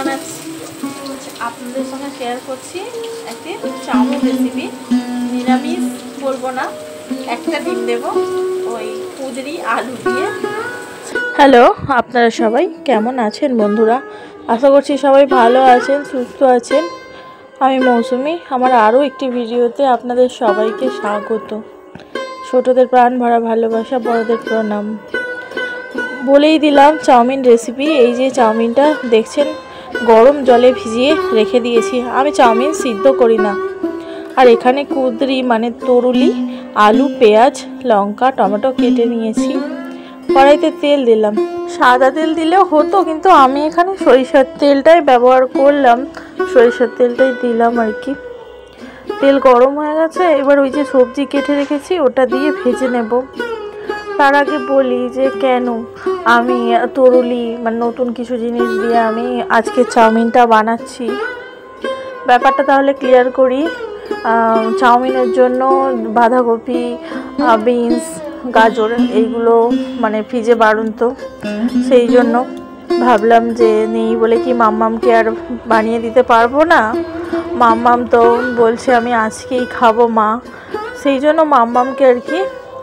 বানাচ্ছি আপনাদের সঙ্গে শেয়ার করছি একটি চাউমিন রেসিপি। নিরামিষ করবো না, একটা ডিম দেবো ওই কুদরি আলু দিয়ে। হ্যালো, আপনারা সবাই কেমন আছেন বন্ধুরা? আশা করছি সবাই ভালো আছেন, সুস্থ আছেন। আমি মৌসুমি, আমার আরও একটি ভিডিওতে আপনাদের সবাইকে স্বাগত। ছোটদের প্রাণ ভরা ভালোবাসা, বড়দের প্রণাম। বলেই দিলাম চাউমিন রেসিপি। এই যে চাউমিনটা দেখছেন গরম জলে ভিজিয়ে রেখে দিয়েছি। আমি চাউমিন সিদ্ধ করি না। আর এখানে কুদরি মানে তরুলি, আলু, পেঁয়াজ, লঙ্কা, টমেটো কেটে নিয়েছি। কড়াইতে তেল দিলাম। সাদা তেল দিলেও হতো, কিন্তু আমি এখানে সরিষার তেলটাই ব্যবহার করলাম। সরিষার তেলটাই দিলাম আর কি। তেল গরম হয়ে গেছে, এবার ওই যে সবজি কেটে রেখেছি ওটা দিয়ে ভেজে নেব। তার আগে বলি যে কেন আমি তরুলি মানে নতুন কিছু জিনিস দিয়ে আমি আজকে চাউমিনটা বানাচ্ছি। ব্যাপারটা তাহলে ক্লিয়ার করি। চাউমিনের জন্য বাঁধাকপি, বিনস, গাজর এইগুলো মানে ফ্রিজে বাড়ন্ত, সেই জন্য ভাবলাম যে নেই বলে কি মাম্মামকে আর বানিয়ে দিতে পারবো না। মাম্মাম তো বলছে আমি আজকেই খাবো মা, সেই জন্য মাম্মামকে আর কি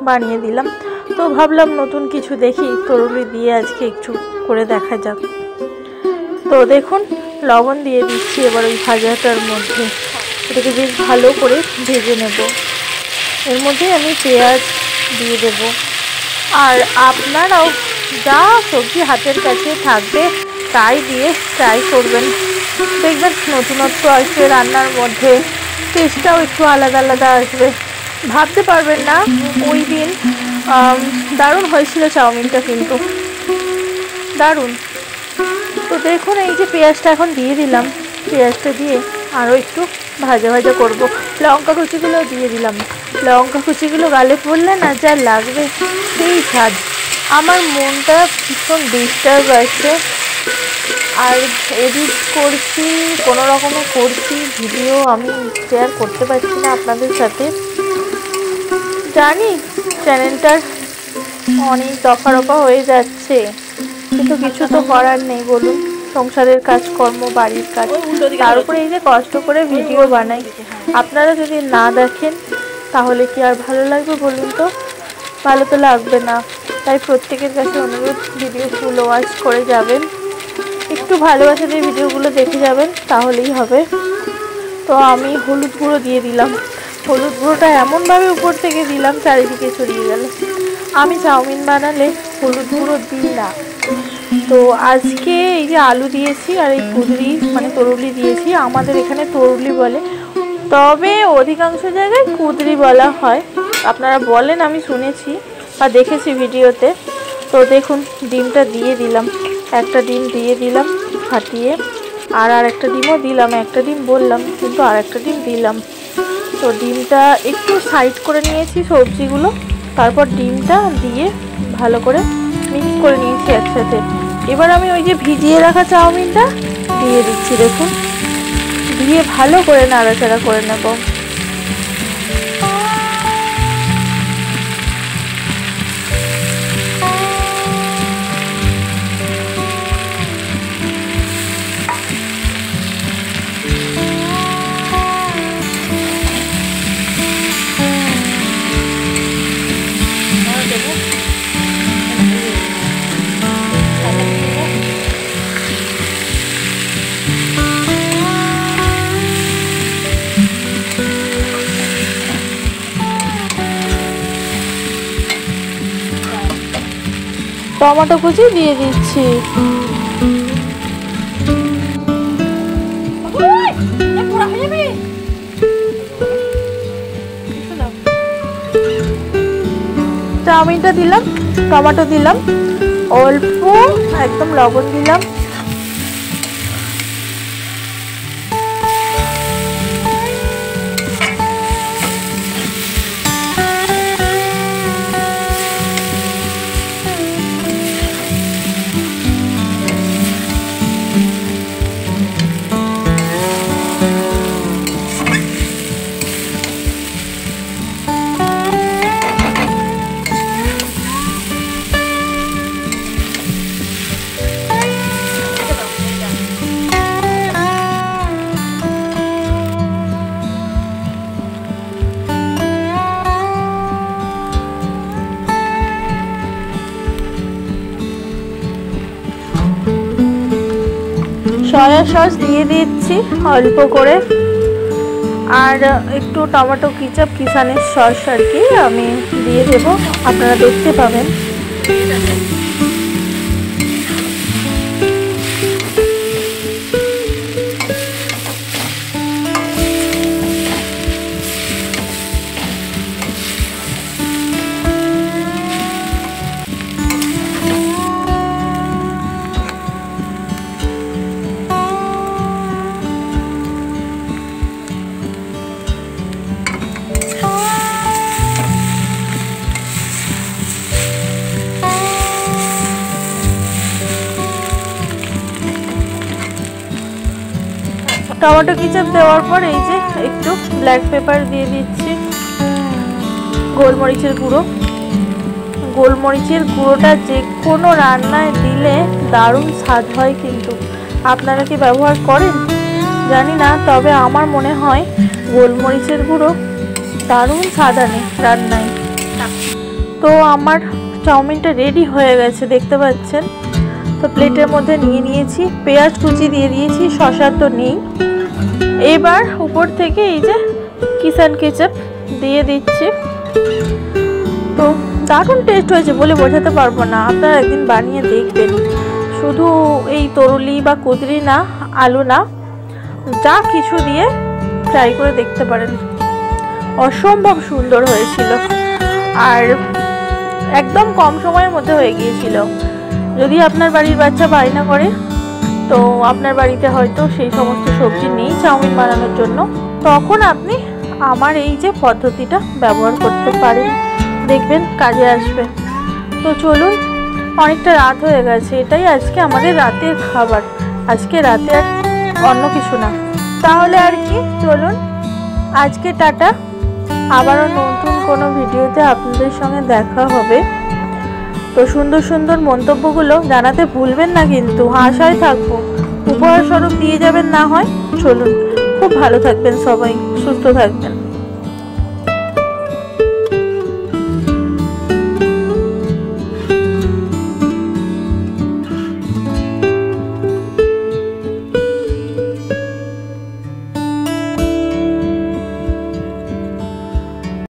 বানিয়ে দিলাম। তো ভাবলাম নতুন কিছু দেখি, তরুলি দিয়ে আজকে একটু করে দেখা যাক। তো দেখুন লবণ দিয়ে দিচ্ছি এবার ওই ভাজাটার মধ্যে। এটাকে বেশ ভালো করে ভেজে নেব। এর মধ্যে আমি পেঁয়াজ দিয়ে দেব। আর আপনারাও যা সবজি হাতের কাছে থাকবে তাই দিয়ে ট্রাই করবেন, দেখবেন নতুনত্ব আসবে রান্নার মধ্যে, টেস্টটাও একটু আলাদা আলাদা আসবে। ভাবতে পারবেন না ওই দিন দারুণ হয়েছিল চাউমিনটা, কিন্তু দারুণ। তো দেখুন এই যে পেঁয়াজটা এখন দিয়ে দিলাম। পেঁয়াজটা দিয়ে আরও একটু ভাজা ভাজা করব। লঙ্কা কুচিগুলো দিয়ে দিলাম। লঙ্কা কুচিগুলো গালে পড়লে না যা লাগবে সেই স্বাদ। আমার মনটা ভীষণ ডিস্টার্ব আছে, আর এডিট করছি কোনো রকমে করছি, ভিডিও আমি শেয়ার করতে পারছি না আপনাদের সাথে। জানি চ্যানেলটার অনেক দফা রফা হয়ে যাচ্ছে, কিন্তু কিছু তো করার নেই বলুন। সংসারের কাজকর্ম, বাড়ির কাজ, তার উপরে এই যে কষ্ট করে ভিডিও বানাই, আপনারা যদি না দেখেন তাহলে কি আর ভালো লাগবে বলুন? তো ভালো তো লাগবে না। তাই প্রত্যেকের কাছে অনুরোধ, ভিডিও ফুল ওয়াচ করে যাবেন, একটু ভালোবাসা দিয়ে ভিডিওগুলো দেখে যাবেন, তাহলেই হবে। তো আমি হলুদ গুঁড়ো দিয়ে দিলাম। হলুদ গুঁড়োটা এমনভাবে উপর থেকে দিলাম চারিদিকে ছড়িয়ে গেল। আমি চাউমিন বানালে হলুদ গুঁড়ো দিই না। তো আজকে এই যে আলু দিয়েছি আর এই কুদরি মানে তরুলি দিয়েছি, আমাদের এখানে তরুলি বলে, তবে অধিকাংশ জায়গায় কুদরি বলা হয়। আপনারা বলেন, আমি শুনেছি বা দেখেছি ভিডিওতে। তো দেখুন ডিমটা দিয়ে দিলাম, একটা ডিম দিয়ে দিলাম ফাটিয়ে, আর একটা ডিমও দিলাম। একটা ডিম বললাম কিন্তু আর একটা ডিম দিলাম। তো ডিমটা একটু সাইড করে নিয়েছি সবজিগুলো, তারপর ডিমটা দিয়ে ভালো করে মিক্স করে নিয়েছি একসাথে। এবার আমি ওই যে ভিজিয়ে রাখা চাউমিনটা দিয়ে দিচ্ছি। দেখুন দিয়ে ভালো করে নাড়াচাড়া করে নেব। টমেটো কুচি দিয়ে দিচ্ছি। চাউমিনটা দিলাম, টমেটো দিলাম, অল্প একদম লবণ দিলাম। সয়া সস দিয়ে দিচ্ছি অল্প করে, আর একটু টমেটো কেচাপ কিষানের সস আর কি আমি দিয়ে দেব, আপনারা দেখতে পাবেন। টমেটো কেচাপ দেওয়ার পর এই যে একটু ব্ল্যাক পেপার দিয়ে দিচ্ছি, গোলমরিচের গুঁড়ো। গোলমরিচের গুঁড়োটা যে কোনো রান্নায় দিলে দারুণ স্বাদ হয়, কিন্তু আপনারা কি ব্যবহার করেন জানি না, তবে আমার মনে হয় গোলমরিচের গুঁড়ো দারুণ স্বাদ আনে রান্নায়। তো আমার চাউমিনটা রেডি হয়ে গেছে দেখতে পাচ্ছেন। তো প্লেটের মধ্যে নিয়ে নিয়েছি, পেঁয়াজ কুচি দিয়ে দিয়েছি, শসা তো নেই। এবার উপর থেকে এই যে কিষান কেচাপ দিয়ে দিচ্ছি। তো দারুণ টেস্ট হয়েছে বলে বোঝাতে পারবো না, আপনারা একদিন বানিয়ে দেখবেন। শুধু এই তরুলি বা কুদরি না, আলু না, যা কিছু দিয়ে ট্রাই করে দেখতে পারেন, অসম্ভব সুন্দর হয়েছিল আর একদম কম সময়ের মধ্যে হয়ে গিয়েছিল। যদি আপনার বাড়ির বাচ্চা বায়না করে, তো আপনার বাড়িতে হয়তো সেই সমস্ত সবজি নেই চাউমিন বানানোর জন্য, তখন আপনি আমার এই যে পদ্ধতিটা ব্যবহার করতে পারেন, দেখবেন কাজে আসবে। তো চলুন, অনেকটা রাত হয়ে গেছে, এটাই আজকে আমাদের রাতের খাবার, আজকে রাতে আর অন্য কিছু না। তাহলে আর কি, চলুন আজকে টাটা, আবারও নতুন কোনো ভিডিওতে আপনাদের সঙ্গে দেখা হবে। তো সুন্দর সুন্দর মন্তব্যগুলো জানাতে ভুলবেন না, কিন্তু আশায় থাকবো, উপহার স্বরূপ দিয়ে যাবেন না হয়। চলুন, খুব ভালো থাকবেন সবাই, সুস্থ থাকবেন।